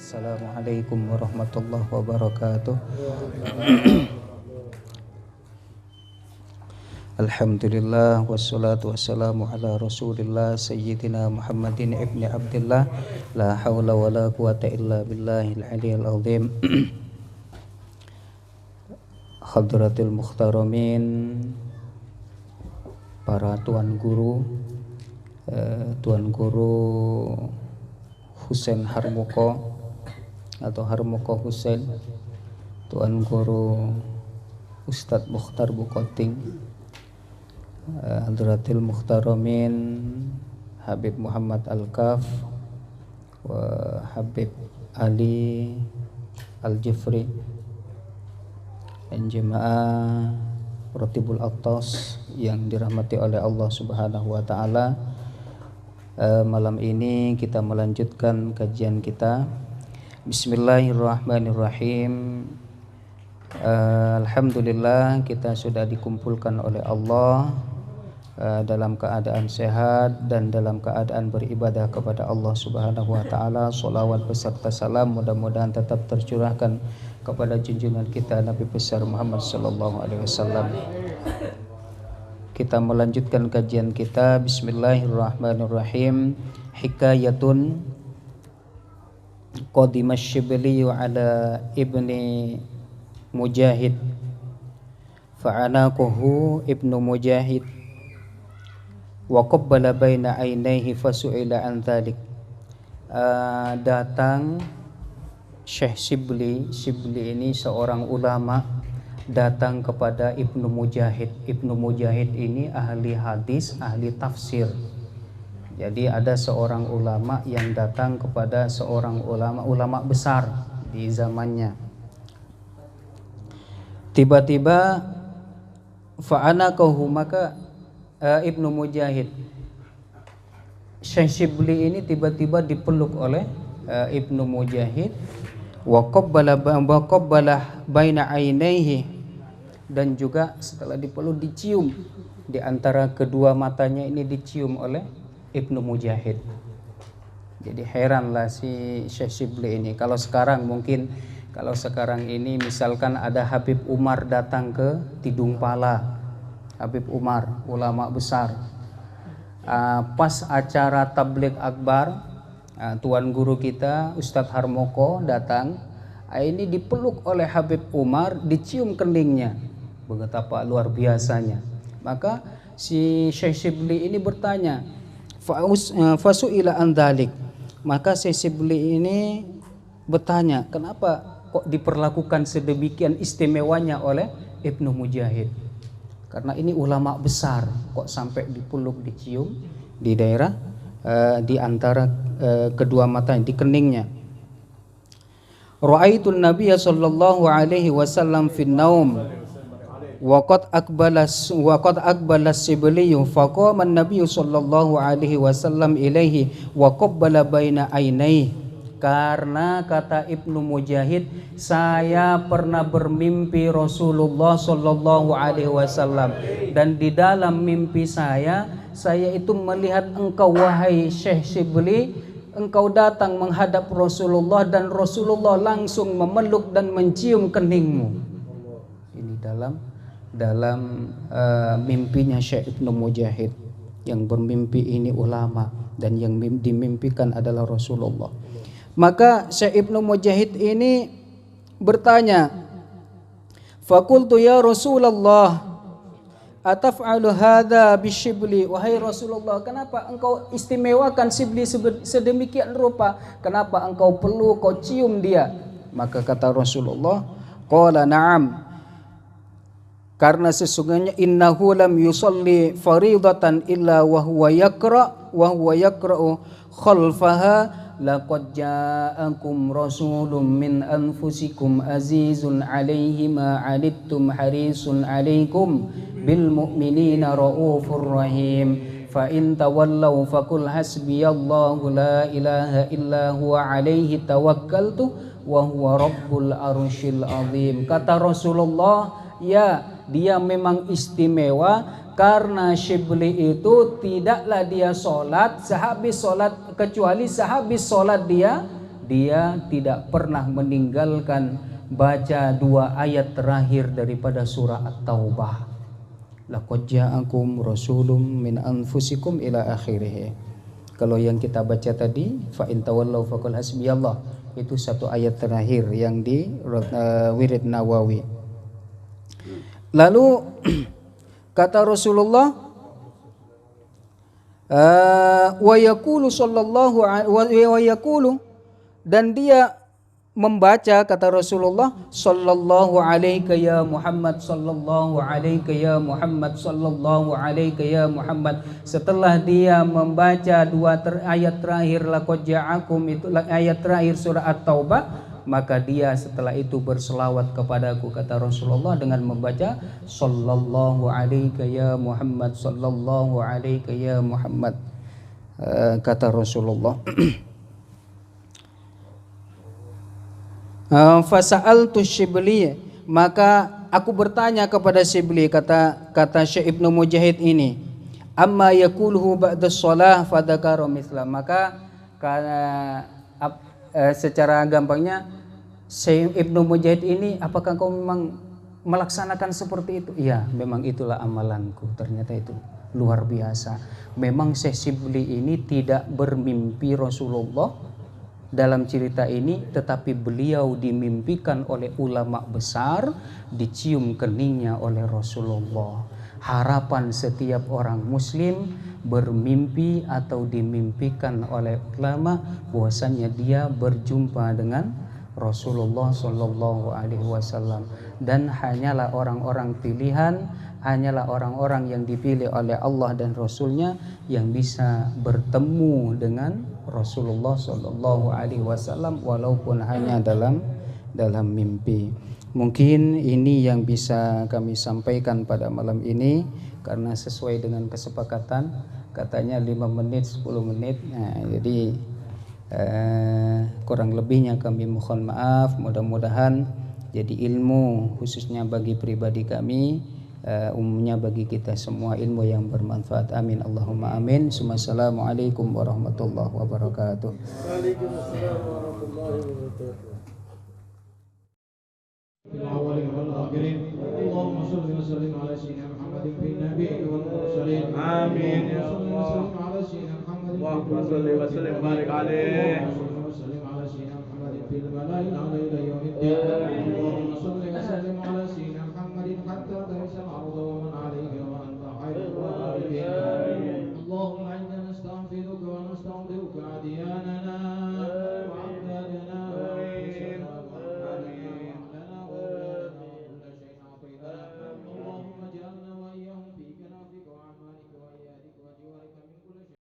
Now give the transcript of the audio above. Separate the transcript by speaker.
Speaker 1: Assalamualaikum warahmatullahi wabarakatuh. Alhamdulillah wassalatu wassalamu ala Rasulillah sayyidina Muhammadin ibni Abdillah la haula wala quwata illa billahil aliyil azim. Hadratil muhtaramin, para tuan guru, Tuan Guru Husain Harmoko atau Harmoko Husain, Tuan Guru Ustadz Mukhtar Bukoting, Hadratil Muhtaramin Habib Muhammad Al-Kaf wa Habib Ali Al-Jifri dan jemaah Rotibul Atas yang dirahmati oleh Allah Subhanahu wa taala. Malam ini kita melanjutkan kajian kita. Bismillahirrahmanirrahim. Alhamdulillah kita sudah dikumpulkan oleh Allah dalam keadaan sehat dan dalam keadaan beribadah kepada Allah Subhanahu wa taala. Sholawat beserta salam mudah-mudahan tetap tercurahkan kepada junjungan kita Nabi besar Muhammad sallallahu alaihi wasallam. Kita melanjutkan kajian kita. Bismillahirrahmanirrahim. Hikayatun qadimash Shibli ala ibni Mujahid fa'anaquhu ibnu Mujahid wa qabbala baina ainaihi fasu'ila an dhalik. Datang Syekh Shibli ini seorang ulama, datang kepada Ibnu Mujahid. Ibnu Mujahid ini ahli hadis, ahli tafsir. Jadi ada seorang ulama yang datang kepada seorang ulama besar di zamannya. Tiba-tiba fa'anaqahu, maka Ibnu Mujahid, Syekh Shibli ini tiba-tiba dipeluk oleh Ibnu Mujahid wa qabbala baina ainaihi, dan juga setelah dipeluk dicium di antara kedua matanya ini, dicium oleh Ibnu Mujahid. Jadi heranlah si Syekh Shibli ini. Kalau sekarang ini misalkan ada Habib Umar datang ke Tidung Pala, Habib Umar ulama besar, pas acara tabligh akbar, Tuan Guru kita Ustadz Harmoko datang, ini dipeluk oleh Habib Umar, dicium keningnya. Betapa luar biasanya. Maka si Syekh Shibli ini bertanya, fasu'ila an dhalik. Maka Syekh Shibli ini bertanya, kenapa kok diperlakukan sedemikian istimewanya oleh Ibnu Mujahid? Karena ini ulama besar, kok sampai dipeluk, dicium di daerah di antara kedua matanya, di keningnya. Ra'aitun Nabiyya sallallahu alaihi wasallam fin naum wa qad aqbala Shibli faqama an-Nabiy sallallahu alaihi wasallam ilaihi wa qabbala baina ainaihi. Karena kata Ibnu Mujahid, saya pernah bermimpi Rasulullah sallallahu alaihi wasallam, dan di dalam mimpi saya itu melihat engkau wahai Syekh Shibli, engkau datang menghadap Rasulullah dan Rasulullah langsung memeluk dan mencium keningmu. Ini dalam mimpinya Syekh Ibnu Mujahid, yang bermimpi ini ulama dan yang dimimpikan adalah Rasulullah. Maka Syekh Ibnu Mujahid ini bertanya, faqultu ya Rasulullah ataf'alu hadza bisyibli, wahai Rasulullah, kenapa engkau istimewakan Shibli sedemikian rupa? Kenapa engkau peluk, kau cium dia? Maka kata Rasulullah, qala na'am, karena sesungguhnya innahu lam yusalli faridatan illa wa huwa yaqra'u khalfaha laqad ja'akum rasulun min anfusikum azizun 'alaihi ma 'anittum harisun 'alaikum bil mu'minina raufur rahim fa in tawallaw faqul hasbiyallahu la ilaha illa huwa 'alaihi tawakkaltu wa huwa rabbul arsyil azim. Kata Rasulullah, ya, dia memang istimewa karena Shibli itu tidaklah dia sholat sehabis sholat, kecuali sehabis sholat dia dia tidak pernah meninggalkan baca 2 ayat terakhir daripada surah At-Taubah. Laqad ja'akum rasulun min anfusikum ila akhirih. Kalau yang kita baca tadi, fa in tawallaw faqul hasbiyallah, itu 1 ayat terakhir yang di wirid Nawawi. Lalu kata Rasulullah, wa yaqulu sallallahu wa yaqulu, dan dia membaca, kata Rasulullah, sallallahu alaika ya Muhammad, sallallahu alaika ya Muhammad, sallallahu alaika ya Muhammad. Setelah dia membaca 2 ayat terakhir laqad ja'akum, itu ayat terakhir surah At-Taubah, maka dia setelah itu berselawat kepadaku, kata Rasulullah, dengan membaca sallallahu alaika ya Muhammad, sallallahu alaika ya Muhammad, kata Rasulullah. Fasa'altu Syibli, maka aku bertanya kepada Syibli, kata Syekh Ibnu Mujahid ini, amma yaquluhu ba'da shalah fadzakara misla. Maka secara gampangnya Syekh Ibnu Mujahid ini, apakah kau memang melaksanakan seperti itu? Iya, memang itulah amalanku. Ternyata itu luar biasa. Memang Syekh Syibli ini tidak bermimpi Rasulullah dalam cerita ini, tetapi beliau dimimpikan oleh ulama besar, dicium keningnya oleh Rasulullah. Harapan setiap orang muslim bermimpi atau dimimpikan oleh ulama bahwasanya dia berjumpa dengan Rasulullah Shallallahu Alaihi Wasallam, dan hanyalah orang-orang pilihan, hanyalah orang-orang yang dipilih oleh Allah dan Rasulnya yang bisa bertemu dengan Rasulullah Shallallahu Alaihi Wasallam walaupun hanya dalam mimpi. Mungkin ini yang bisa kami sampaikan pada malam ini, karena sesuai dengan kesepakatan katanya 5 menit 10 menit. Nah, jadi kurang lebihnya kami mohon maaf. Mudah-mudahan jadi ilmu khususnya bagi pribadi kami, umumnya bagi kita semua ilmu yang bermanfaat. Amin Allahumma amin. Assalamualaikum warahmatullahi wabarakatuh.
Speaker 2: Waalaikumsalam warahmatullahi wabarakatuh.
Speaker 3: الأولين والآخرين اللهم صل وسلم على سيدنا محمد في النبي والمرسلين
Speaker 2: آمين يا
Speaker 3: اللهم
Speaker 2: الله.
Speaker 3: صل وسلم على سيدنا محمد
Speaker 2: اللهم صل وسلم وبارك عليه.
Speaker 3: اللهم صل وسلم على سيدنا محمد في الملأ الأعلى إلى يوم الدين. اللهم صل وسلم على سيدنا محمد حتى ترث الأرض ومن عليه وأنت خير الوارثين. اللهم إنا نستغفرك ونستغفرك أدياننا